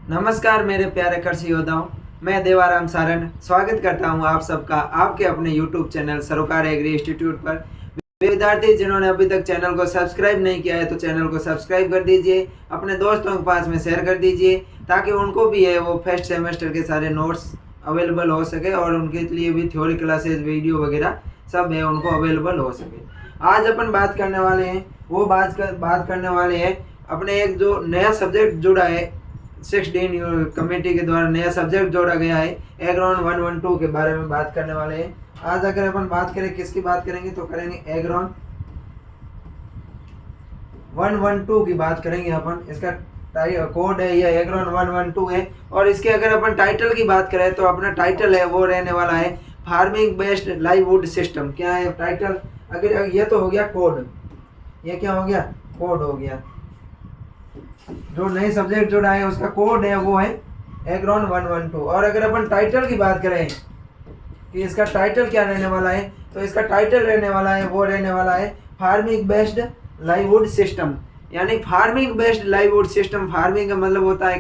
नमस्कार मेरे प्यारे कृषि योद्धाओं, मैं देवाराम सारण स्वागत करता हूं आप सबका आपके अपने YouTube चैनल सरोकार एग्री इंस्टीट्यूट पर। विद्यार्थी जिन्होंने अभी तक चैनल को सब्सक्राइब नहीं किया है तो चैनल को सब्सक्राइब कर दीजिए, अपने दोस्तों के पास में शेयर कर दीजिए ताकि उनको भी है वो फर्स्ट सेमेस्टर के सारे नोट्स अवेलेबल हो सके और उनके लिए भी थ्योरी क्लासेस वीडियो वगैरह सब है उनको अवेलेबल हो सके। आज अपन बात करने वाले हैं बात करने वाले हैं अपने एक जो नया सब्जेक्ट जुड़ा है 16 कमेटी के द्वारा नया सब्जेक्ट जोड़ा गया है एग्रॉन 112 के बारे में बात करने वाले हैं। आज अगर अपन बात करें किसकी बात करेंगे तो करेंगे एग्रॉन 112 की बात करेंगे अपन। इसका कोड है यह एग्रॉन 112 है और इसके अगर अपन टाइटल की बात करें तो अपना टाइटल है वो रहने वाला है फार्मिंग बेस्ड लाइववुड सिस्टम। क्या है टाइटल? अगर ये तो हो गया कोड, ये क्या हो गया? कोड हो गया। जो नए सब्जेक्ट जोड़ा है उसका कोड है वो है एग्रॉन 112। और अगर अपन टाइटल की बात करें कि इसका टाइटल क्या रहने वाला है तो इसका टाइटल रहने वाला है वो रहने वाला है फार्मिंग बेस्ड लाइववुड सिस्टम। यानी फार्मिंग बेस्ड लाइववुड सिस्टम, फार्मिंग का मतलब होता है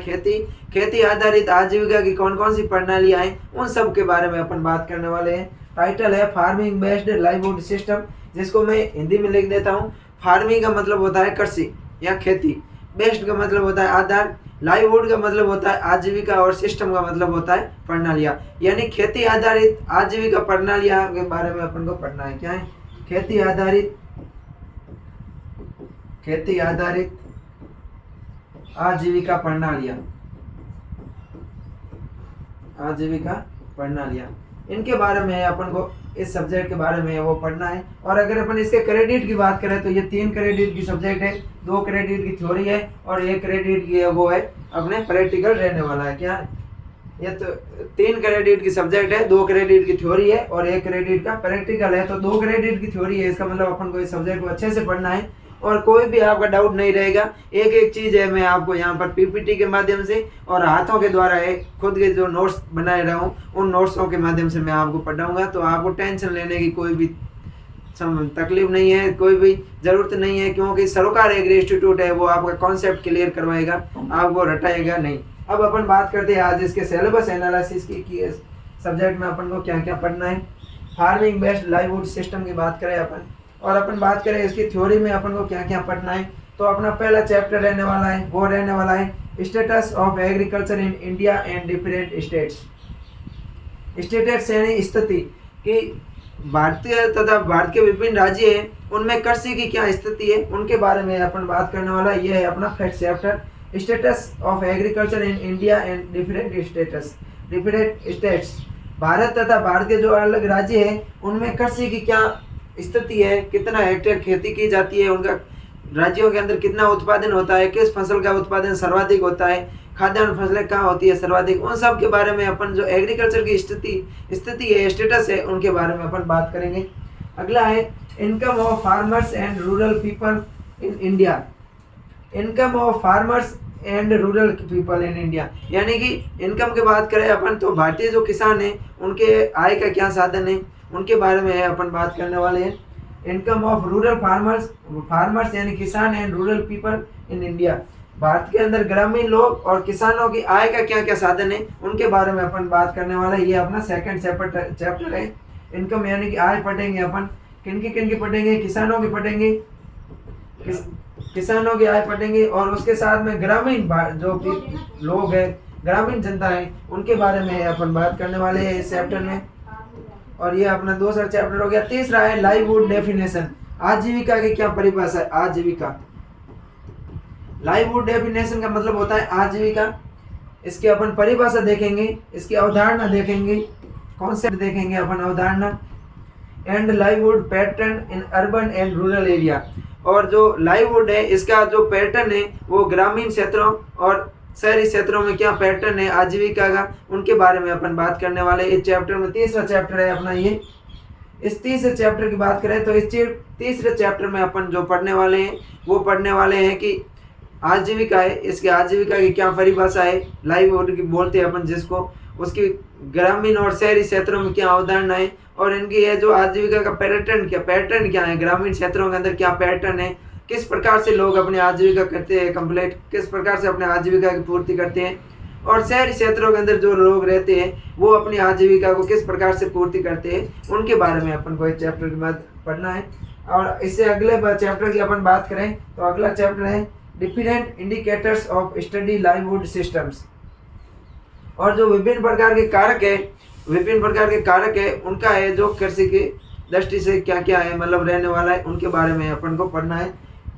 खेती आधारित आजीविका की कौन कौन सी प्रणालियां हैं उन सब के बारे में अपन बात करने वाले हैं। टाइटल है फार्मिंग बेस्ड लाइववुड सिस्टम, जिसको मैं हिंदी में लिख देता हूँ। फार्मिंग का मतलब होता है कृषि या खेती, बेस्ड का मतलब होता है आधार, लाइववुड का मतलब होता है आजीविका और सिस्टम का मतलब होता है प्रणालियां। यानी खेती आधारित आजीविका प्रणालियां के बारे में अपन को पढ़ना है। क्या है? खेती आधारित आजीविका प्रणालियां इनके बारे में अपन को इस सब्जेक्ट के बारे में वो पढ़ना है। और अगर अपन इसके क्रेडिट की बात करें तो ये 3 क्रेडिट की सब्जेक्ट है, 2 क्रेडिट की थ्योरी है और 1 क्रेडिट की है वो है अपने प्रैक्टिकल रहने वाला है। क्या है? ये तो 3 क्रेडिट की सब्जेक्ट है, 2 क्रेडिट की थ्योरी है और 1 क्रेडिट का प्रैक्टिकल है। तो 2 क्रेडिट की थ्योरी है, इसका मतलब अपन को इस सब्जेक्ट को अच्छे से पढ़ना है और कोई भी आपका डाउट नहीं रहेगा। एक एक चीज़ है मैं आपको यहाँ पर पीपीटी के माध्यम से और हाथों के द्वारा है खुद के जो नोट्स बनाए रहा हूँ उन नोट्सों के माध्यम से मैं आपको पढ़ाऊँगा। तो आपको टेंशन लेने की कोई भी तकलीफ नहीं है, कोई भी ज़रूरत नहीं है, क्योंकि सरोकार एग्री इंस्टीट्यूट है वो आपका कॉन्सेप्ट क्लियर करवाएगा, आपको रटाएगा नहीं। अब अपन बात करते हैं आज इसके सिलेबस एनालिसिस की सब्जेक्ट में अपन को क्या क्या पढ़ना है। फार्मिंग बेस्ड लाइववुड सिस्टम की बात करें अपन और अपन बात करें इसकी थ्योरी में अपन को क्या क्या पढ़ना है तो अपना पहला चैप्टर रहने वाला है वो रहने वाला है status of agriculture in India and different states. Status यानी स्थिति कि भारतीय तथा भारत के विभिन्न राज्य हैं उनमें कृषि की क्या स्थिति है उनके बारे में अपन बात करने वाला है। यह है अपना first chapter status of agriculture in India and different states. Bharat तथा भारत के जो अलग राज्य हैं उनमें कृषि की क्या स्थिति है, कितना हेक्टेयर खेती की जाती है, उनका राज्यों के अंदर कितना उत्पादन होता है, किस फसल का उत्पादन सर्वाधिक होता है, खाद्यान्न फसलें कहाँ होती है सर्वाधिक, उन सब के बारे में अपन जो एग्रीकल्चर की स्थिति है स्टेटस है उनके बारे में अपन बात करेंगे। अगला है income of farmers and rural people in India. Income of farmers and rural people in India यानी कि इनकम की बात करें अपन तो भारतीय जो किसान हैं उनके आय का क्या साधन है उनके बारे में अपन बात करने वाले हैं। इनकम ऑफ रूरल फार्मर्स यानी किसान and rural people in India, Bharat के अंदर ग्रामीण लोग और किसानों की आय का क्या क्या साधन है उनके बारे में अपन बात करने वाला है। ये अपना सेकंड चैप्टर है। इनकम यानी कि आय पढ़ेंगे अपन, किन की पढ़ेंगे? किसानों की पढ़ेंगे, किसानों की आय पढ़ेंगे और उसके साथ में ग्रामीण जो लोग हैं ग्रामीण जनता है उनके बारे में अपन बात करने वाले हैं इस चैप्टर में। और ये अपना दूसरा चैप्टर हो गया। तीसरा है लाइववुड डेफिनेशन, आजीविका की क्या परिभाषा है। आजीविका, लाइववुड डेफिनेशन का मतलब होता है आजीविका। इसकी अपन परिभाषा देखेंगे, इसकी अवधारणा देखेंगे, कॉन्सेप्ट देखेंगे अपन अवधारणा। And livelihood pattern in urban and rural area, और जो लाइववुड है इसका जो पैटर्न है वो ग्रामीण क्षेत्रों और शहरी क्षेत्रों में क्या पैटर्न है आजीविका का उनके बारे में अपन बात करने वाले इस चैप्टर में। तीसरा चैप्टर है अपना ये। इस तीसरे चैप्टर की बात करें तो इस तीसरे चैप्टर में अपन जो पढ़ने वाले हैं वो पढ़ने वाले हैं कि आजीविका है, इसकी आजीविका की क्या परिभाषा है, लाइववुड की बोलते हैं अपन जिसको, उसकी ग्रामीण और शहरी क्षेत्रों में क्या अवधारणा है और इनकी ये जो आजीविका का पैटर्न क्या है, ग्रामीण क्षेत्रों के अंदर क्या पैटर्न है, किस प्रकार से लोग अपनी आजीविका करते हैं कंप्लीट, किस प्रकार से अपने आजीविका की पूर्ति करते हैं। और शहरी क्षेत्रों के अंदर जो लोग रहते हैं वो अपनी आजीविका को किस प्रकार से पूर्ति करते हैं उनके बारे में अपन को इस चैप्टर के बाद पढ़ना है। और इससे अगले चैप्टर की अपन बात करें तो अगला चैप्टर है different indicators of study livelihood systems. और जो विभिन्न प्रकार के कारक है उनका है जो कृषि की दृष्टि से क्या क्या है मतलब रहने वाला है उनके बारे में अपन को पढ़ना है।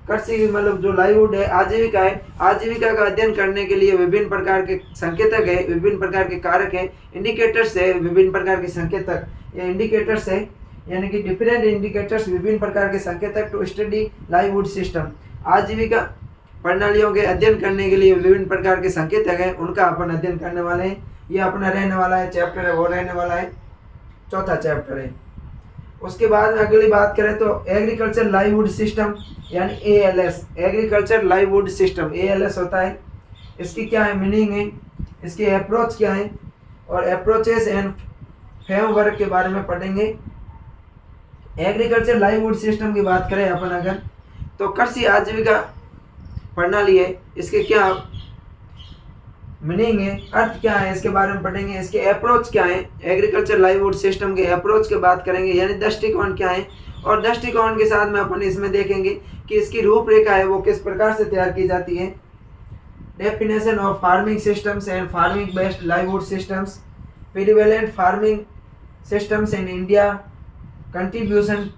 कृषि मतलब जो लाइवलीहुड है, आजीविका है, आजीविका का अध्ययन करने के लिए विभिन्न प्रकार के संकेतक है, विभिन्न प्रकार के कारक है, इंडिकेटर्स है, विभिन्न प्रकार के संकेतक या इंडिकेटर्स है, यानी कि डिफरेंट इंडिकेटर्स विभिन्न प्रकार के संकेतक टू स्टडी लाइवलीहुड सिस्टम। आजीविका प्रणालियों के अध्ययन करने के लिए विभिन्न प्रकार के संकेतक हैं उनका अपन अध्ययन करने वाले हैं। ये अपना रहने वाला है चैप्टर है वो रहने वाला है चौथा चैप्टर है। उसके बाद में अगली बात करें तो एग्रीकल्चर लाइवलीहुड सिस्टम यानी ALS, agriculture livelihood system ALS होता है। इसकी क्या है मीनिंग है, इसकी अप्रोच क्या है और अप्रोचेस एंड फ्रेमवर्क के बारे में पढ़ेंगे। एग्रीकल्चर लाइवलीहुड सिस्टम की बात करें अपन अगर तो कृषि आजीविका प्रणाली है, इसके क्या मीनिंग है, अर्थ क्या है, इसके बारे में पढ़ेंगे। इसके अप्रोच क्या है, एग्रीकल्चर लाइवलीहुड सिस्टम के अप्रोच की बात करेंगे यानी दृष्टिकोण क्या है, और दृष्टिकोण के साथ में अपन इसमें देखेंगे कि इसकी रूपरेखा है वो किस प्रकार से तैयार की जाती है। Definition of farming systems and farming based livelihood systems, prevalent farming systems in India, contribution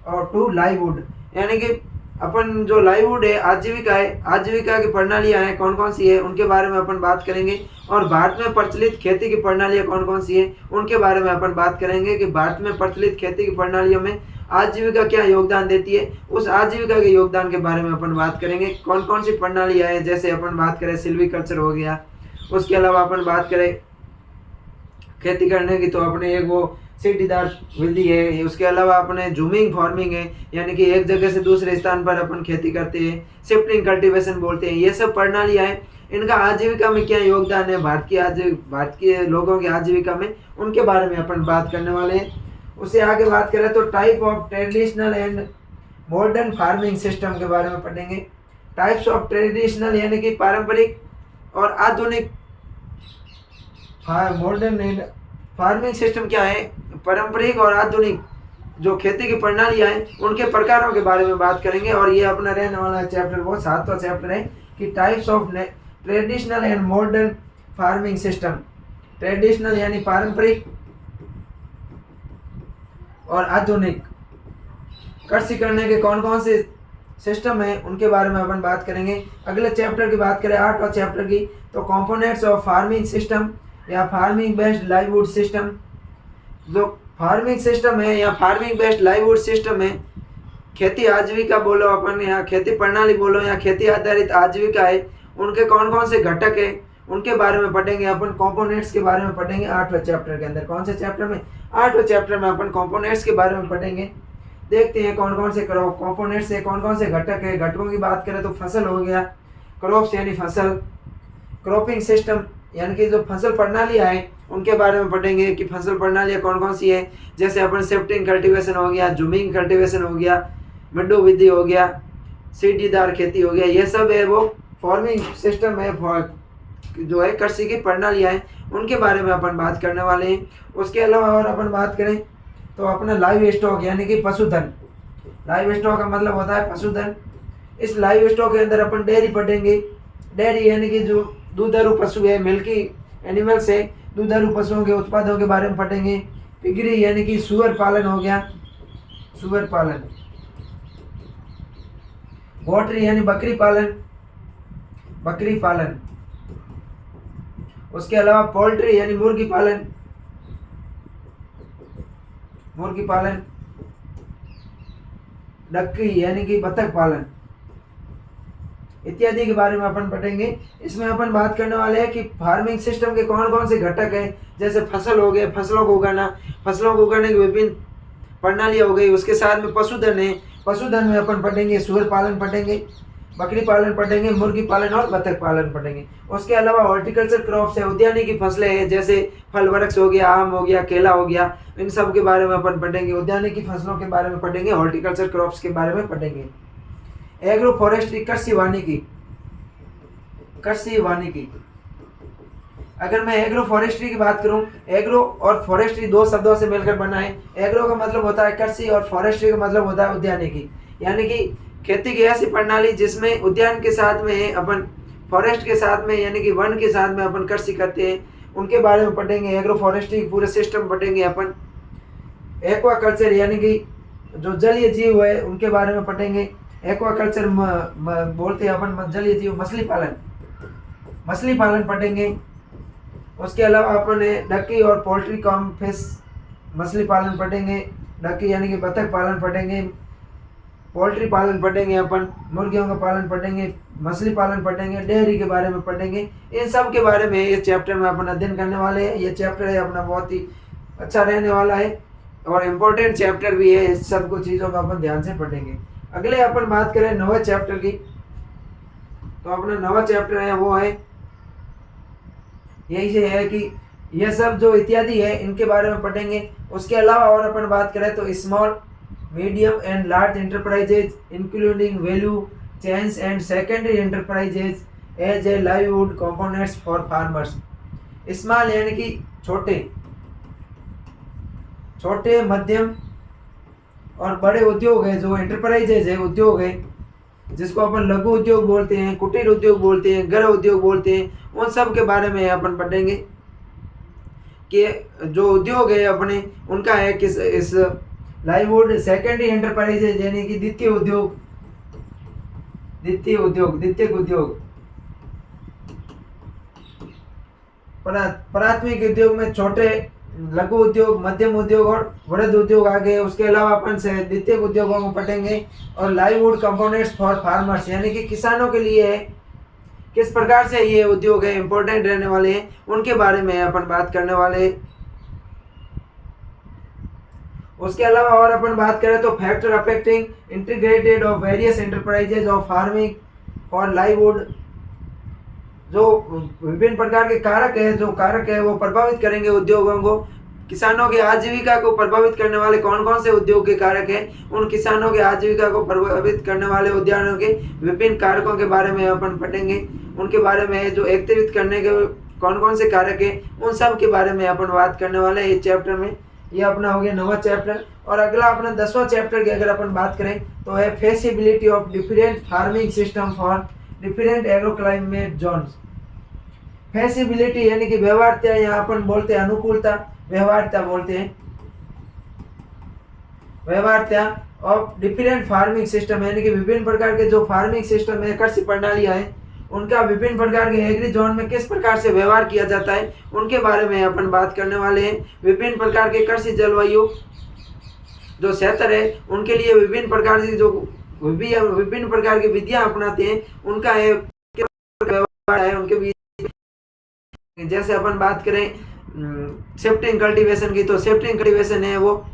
और टू लाइवलीहुड, यानी कि अपन जो लाइवलीहुड है, आजीविका की प्रणालियाँ हैं कौन कौन सी है उनके बारे में अपन बात करेंगे। और भारत में प्रचलित खेती की प्रणालियाँ कौन कौन सी है उनके बारे में अपन बात करेंगे कि भारत में प्रचलित खेती की प्रणालियों में आजीविका क्या योगदान देती है, उस आजीविका के योगदान के बारे में अपन बात करेंगे। कौन कौन सी प्रणालियाँ हैं, जैसे अपन बात करें सिल्वीकल्चर हो गया, उसके अलावा अपन बात करें खेती करने की तो अपने एक वो सीढ़ीदार विधि है, उसके अलावा अपने जूमिंग फार्मिंग है यानी कि एक जगह से दूसरे स्थान पर अपन खेती करते हैं, शिफ्टिंग कल्टीवेशन बोलते हैं। ये सब प्रणालियाँ हैं, इनका आजीविका में क्या योगदान है, भारत के लोगों की आजीविका में, उनके बारे में अपन बात करने वाले हैं। उससे आगे बात करें तो type of traditional and modern farming system के बारे में पढ़ेंगे। टाइप्स ऑफ ट्रेडिशनल यानी कि पारंपरिक और आधुनिक, मॉडर्न एंड फार्मिंग सिस्टम क्या है, पारंपरिक और आधुनिक जो खेती की प्रणालियाँ हैं उनके प्रकारों के बारे में बात करेंगे। और ये अपना रहने वाला चैप्टर वो 7वां चैप्टर है कि types of traditional and modern farming system. Traditional यानी पारंपरिक और आधुनिक कृषि करने के कौन कौन से सिस्टम है उनके बारे में अपन बात करेंगे। अगले चैप्टर की बात करें 8वां चैप्टर की तो कंपोनेंट्स ऑफ फार्मिंग सिस्टम या फार्मिंग बेस्ड लाइवलीहुड सिस्टम। जो फार्मिंग सिस्टम है या फार्मिंग बेस्ड लाइवलीहुड सिस्टम है, खेती आजीविका बोलो अपन या खेती प्रणाली बोलो या खेती आधारित आजीविका है, उनके कौन कौन से घटक है उनके बारे में पढ़ेंगे। अपन कंपोनेंट्स के बारे में पढ़ेंगे 8वें चैप्टर के अंदर। कौन से चैप्टर में, 8वें चैप्टर में अपन कंपोनेंट्स के बारे में पढ़ेंगे। देखते हैं कौन कौन से कंपोनेंट्स है, कौन कौन से घटक है। घटकों की बात करें तो फसल हो गया, क्रॉप्स यानी फसल, क्रॉपिंग सिस्टम यानी कि जो फसल प्रणालियाँ हैं उनके बारे में पढ़ेंगे कि फसल प्रणालियाँ कौन कौन सी है। जैसे अपन शिफ्टिंग कल्टीवेशन हो गया, जूमिंग कल्टीवेशन हो गया, मिड्डू विधि हो गया, सीढ़ीदार खेती हो गया, ये सब है वो फार्मिंग सिस्टम है जो है कृषि की प्रणालियाँ हैं उनके बारे में अपन बात करने वाले हैं। उसके अलावा और अपन बात करें तो अपना लाइव स्टॉक यानी कि पशुधन। लाइव स्टॉक का मतलब होता है पशुधन। इस लाइव स्टॉक के अंदर अपन डेयरी पढ़ेंगे। डेयरी यानी कि जो दूधारू पशु है, मिल्की एनिमल्स है, दूधारू पशुओं के उत्पादों के बारे में पढ़ेंगे। पिगरी यानी कि सुअर पालन हो गया, सुअर पालन। पोल्ट्री यानी बकरी पालन, बकरी पालन। उसके अलावा पोल्ट्री यानी मुर्गी पालन, मुर्गी पालन। डक्की यानी कि बतख पालन इत्यादि के बारे में अपन पढ़ेंगे। इसमें अपन बात करने वाले हैं कि फार्मिंग सिस्टम के कौन कौन से घटक हैं। जैसे फसल हो गए, फसलों को उगाना, फसलों को उगाने की विभिन्न प्रणालियाँ हो गई। उसके साथ में पशुधन है, पशुधन में अपन पढ़ेंगे सूअर पालन पढ़ेंगे, बकरी पालन पढ़ेंगे, मुर्गी पालन और बतख पालन पढ़ेंगे। उसके अलावा हॉर्टिकल्चर क्रॉप्स है, उद्यानिकी फसलें हैं, जैसे फल वृक्ष हो गया, आम हो गया, केला हो गया, इन सब के बारे में अपन पढ़ेंगे। उद्यानिकी फसलों के बारे में पढ़ेंगे, हॉर्टिकल्चर क्रॉप्स के बारे में पढ़ेंगे। एग्रो फॉरेस्ट्री कृषि वानिकी, कृषि वानिकी अगर मैं एग्रो फॉरेस्ट्री की बात करूं, एग्रो और फॉरेस्ट्री दो शब्दों से मिलकर बना है। एग्रो का मतलब होता है कृषि और फॉरेस्ट्री का मतलब होता है उद्यानिकी, यानी कि खेती की ऐसी प्रणाली जिसमें उद्यान के साथ में अपन फॉरेस्ट के साथ में यानी कि वन के साथ में अपन कृषि करते हैं, उनके बारे में पढ़ेंगे। एग्रो फॉरेस्ट्री पूरे सिस्टम पढ़ेंगे अपन। एक्वा कल्चर यानी कि जो जलीय जीव है उनके बारे में पढ़ेंगे। एक्वा कल्चर बोलते हैं अपन जलीय जीव, मछली पालन पढ़ेंगे। उसके अलावा अपन डकी और पोल्ट्री कॉम फिश मछली पालन पढ़ेंगे। डकी यानी कि बतख पालन पढ़ेंगे, पोल्ट्री पालन पढ़ेंगे, अपन मुर्गियों का पालन पढ़ेंगे, मछली पालन पढ़ेंगे, डेयरी के बारे में पढ़ेंगे। इन सब के बारे में इस चैप्टर में अपन अध्ययन करने वाले हैं। ये चैप्टर है अपना बहुत ही अच्छा रहने वाला है और इम्पोर्टेंट चैप्टर भी है। इस सब कुछ चीज़ों का अपन ध्यान से पढ़ेंगे। अगले अपन बात करें नौवें चैप्टर की, तो अपना नौवां चैप्टर है वो है यही से है कि ये सब जो इत्यादि है इनके बारे में पढ़ेंगे। उसके अलावा और अपन बात करें तो small medium and large enterprises including value chains and secondary enterprises as a livelihood components for farmers. Small यानी कि छोटे मध्यम और बड़े उद्योग है, जो एंटरप्राइजेज है उद्योग है, जिसको अपन लघु उद्योग बोलते हैं, कुटीर उद्योग बोलते हैं, गृह उद्योग बोलते हैं, उन सब के बारे में अपन पढ़ेंगे कि जो उद्योग है अपने उनका है किस इस लाइवलीहुड सेकेंडरी एंटरप्राइजेज यानी कि द्वितीयक उद्योग प्राथमिक उद्योग में छोटे लघु उद्योग, मध्यम उद्योग और वृहद उद्योग आ गए। उसके अलावा अपन से द्वितीयक उद्योगों को पढ़ेंगे। और लाइवलीहुड कंपोनेंट्स फॉर फार्मर्स यानी कि किसानों के लिए है, किस प्रकार से ये उद्योग है इंपॉर्टेंट रहने वाले हैं, उनके बारे में अपन बात करने वाले हैं। उसके अलावा और अपन बात करें तो factor affecting integrated of various enterprises of farming और लाइवलीहुड, जो विभिन्न प्रकार के कारक है वो प्रभावित करेंगे उद्योगों को। किसानों की आजीविका को प्रभावित करने वाले कौन कौन से उद्योग के कारक हैं, उन किसानों की आजीविका को प्रभावित करने वाले उद्यानों के विभिन्न कारकों के बारे में अपन पढ़ेंगे। उनके बारे में जो एकत्रित करने के कौन कौन से कारक हैं उन सब के बारे में अपन बात करने वाले हैं इस चैप्टर में। ये अपना हो गया 9वां चैप्टर। और अगला अपना 10वां चैप्टर की अगर अपन बात करें तो है feasibility of different farming system for different agro climate zones. Feasibility यानी कि व्यवहार्यता, यहाँ अपन बोलते हैं अनुकूलता, व्यवहार्यता बोलते हैं, व्यवहार्यता ऑफ डिफरेंट फार्मिंग सिस्टम यानी कि विभिन्न प्रकार के जो फार्मिंग सिस्टम है, कृषि प्रणालियां हैं, उनका विभिन्न प्रकार के एग्री जोन में किस प्रकार से व्यवहार किया जाता है उनके बारे में अपन बात करने वाले हैं। विभिन्न प्रकार के कृषि जलवायु जो क्षेत्र है उनके लिए विभिन्न प्रकार की जो विभिन्न प्रकार की विधियां अपनाते हैं उनका व्यवहार है उनके बीच। जैसे अपन बात करें शिफ्टिंग कल्टीवेशन की, तो शिफ्टिंग कल्टीवेशन है वो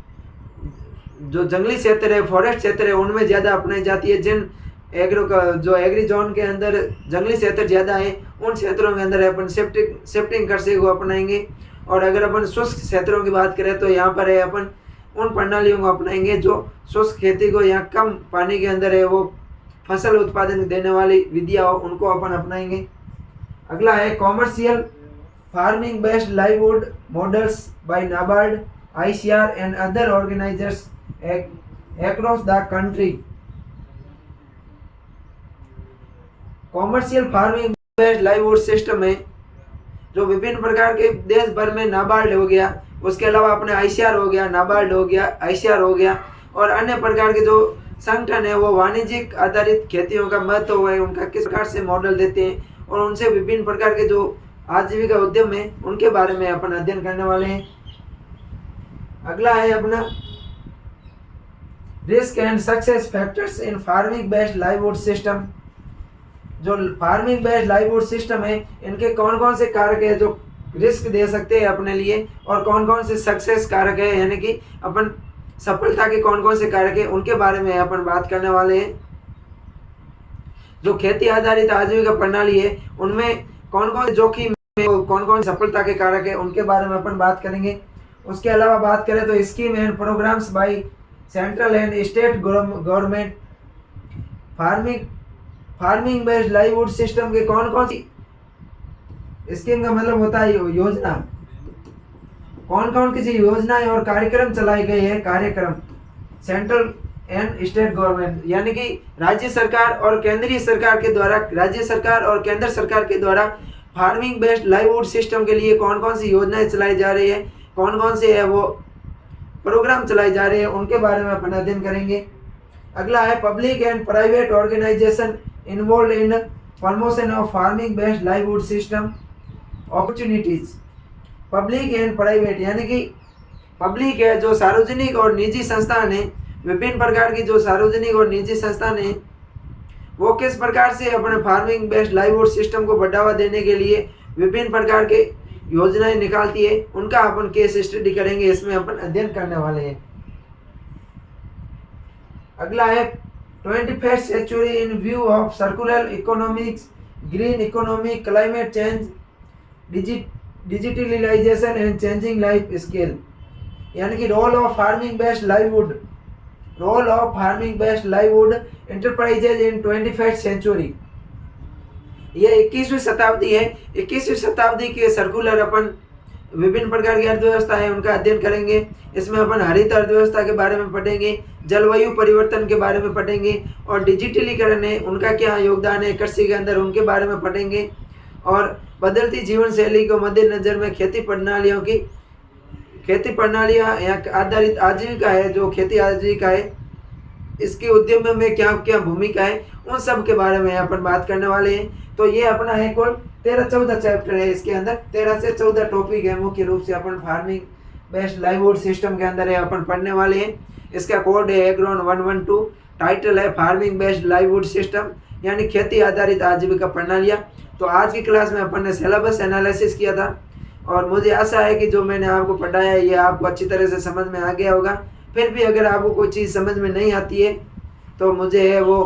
जो जंगली क्षेत्र है, फॉरेस्ट क्षेत्र है, उनमें ज़्यादा अपनाई जाती है। जिन एग्री जोन के अंदर जंगली क्षेत्र ज़्यादा है उन क्षेत्रों के अंदर अपन शिफ्टिंग कृषि को अपनाएंगे। और अगर अपन शुष्क क्षेत्रों की बात करें तो यहाँ पर है अपन उन प्रणालियों को अपनाएंगे जो शुष्क खेती को यहाँ कम पानी के अंदर है वो फसल उत्पादन देने वाली विधियाँ हो उनको अपन अपनाएंगे। अगला है commercial farming based livelihood models by NABARD, ICR and other organisers across the country। Commercial farming based livelihood system है जो विभिन्न प्रकार के देश भर में नाबार्ड हो गया, उसके अलावा अपने ICR हो गया, नाबार्ड हो गया, ICR हो गया और अन्य प्रकार के जो संगठन है वो वाणिज्यिक आधारित खेतियों का महत्व है उनका किस प्रकार से मॉडल देते हैं और उनसे विभिन्न प्रकार के जो आजीविका उद्यम है उनके बारे में अपन अध्ययन करने वाले हैं। अगला है अपना risk and success factors in farming based livelihood system. जो फार्मिंग बेस्ड लाइवलीहुड सिस्टम है इनके कौन कौन से कारक है जो रिस्क दे सकते हैं अपने लिए और कौन कौन से सक्सेस कारक है यानी कि अपन सफलता के कौन कौन से कारक है उनके बारे में अपन बात करने वाले हैं। जो खेती आधारित आजीविका प्रणाली है उनमें कौन कौन जोखिम कौन कौन सफलता के कारक है उनके बारे में अपन बात करेंगे। उसके अलावा बात करें तो scheme and programmes by central and state government farming based livelihood system के कौन कौन सी स्कीम का मतलब होता है योजना। कौन कौन किसी योजनाएं और कार्यक्रम चलाए गए हैं, कार्यक्रम सेंट्रल एंड स्टेट गवर्नमेंट, यानी कि राज्य सरकार और केंद्रीय सरकार के द्वारा, राज्य सरकार और केंद्र सरकार के द्वारा फार्मिंग बेस्ड लाइवलीहुड सिस्टम के लिए कौन कौन सी योजनाएं चलाई जा रही है, कौन कौन से है वो प्रोग्राम चलाए जा रहे हैं, उनके बारे में अपन अध्ययन करेंगे। अगला है public and private organisation involve in promotion of farming based livelihood system opportunities. Public and private यानी कि पब्लिक है जो सार्वजनिक और निजी संस्थान है, विभिन्न प्रकार की जो सार्वजनिक और निजी संस्थान है वो किस प्रकार से अपने फार्मिंग बेस्ड लाइवलीहुड सिस्टम को बढ़ावा देने के लिए विभिन्न प्रकार के योजनाएं निकालती है, उनका अपन केस स्टडी करेंगे, इसमें अपन अध्ययन करने वाले हैं। अगला है 21st century in view of circular economics, green economy, climate change, digitalisation and changing life scale, यानी कि role of farming based livelihood, role of farming based livelihood enterprises in 21st century. ये 21वीं शताब्दी है, 21वीं शताब्दी के सर्कुलर अपन विभिन्न प्रकार की अर्थव्यवस्था है उनका अध्ययन करेंगे। इसमें अपन हरित अर्थव्यवस्था के बारे में पढ़ेंगे, जलवायु परिवर्तन के बारे में पढ़ेंगे, और डिजिटलीकरण है उनका क्या योगदान है कृषि के अंदर, उनके बारे में पढ़ेंगे। और बदलती जीवन शैली को मद्देनजर में खेती प्रणालियाँ आधारित आजीविका है, जो खेती आजीविका है इसके उद्यम में क्या क्या भूमिका है, उन सब के बारे में अपन बात करने वाले हैं। तो ये अपना है कुल 13-14 चैप्टर है, इसके अंदर 13 से 14 टॉपिक है मुख्य रूप से अपन फार्मिंग बेस्ड लाइवलीहुड सिस्टम के अंदर है अपन पढ़ने वाले हैं। इसका कोड है एग्रोन 112, टाइटल है फार्मिंग बेस्ड लाइवलीहुड सिस्टम यानी खेती आधारित आजीविका प्रणालियाँ। तो आज की क्लास में अपन ने सिलेबस एनालिसिस किया था और मुझे आशा है कि जो मैंने आपको पढ़ाया है ये आपको अच्छी तरह से समझ में आ गया होगा। फिर भी अगर आपको कोई चीज़ समझ में नहीं आती है तो मुझे है वो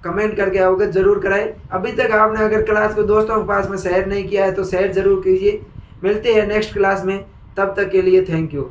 कमेंट करके अवगत जरूर कराएं। अभी तक आपने अगर क्लास को दोस्तों के पास में शेयर नहीं किया है तो शेयर जरूर कीजिए। मिलते हैं नेक्स्ट क्लास में, तब तक के लिए थैंक यू।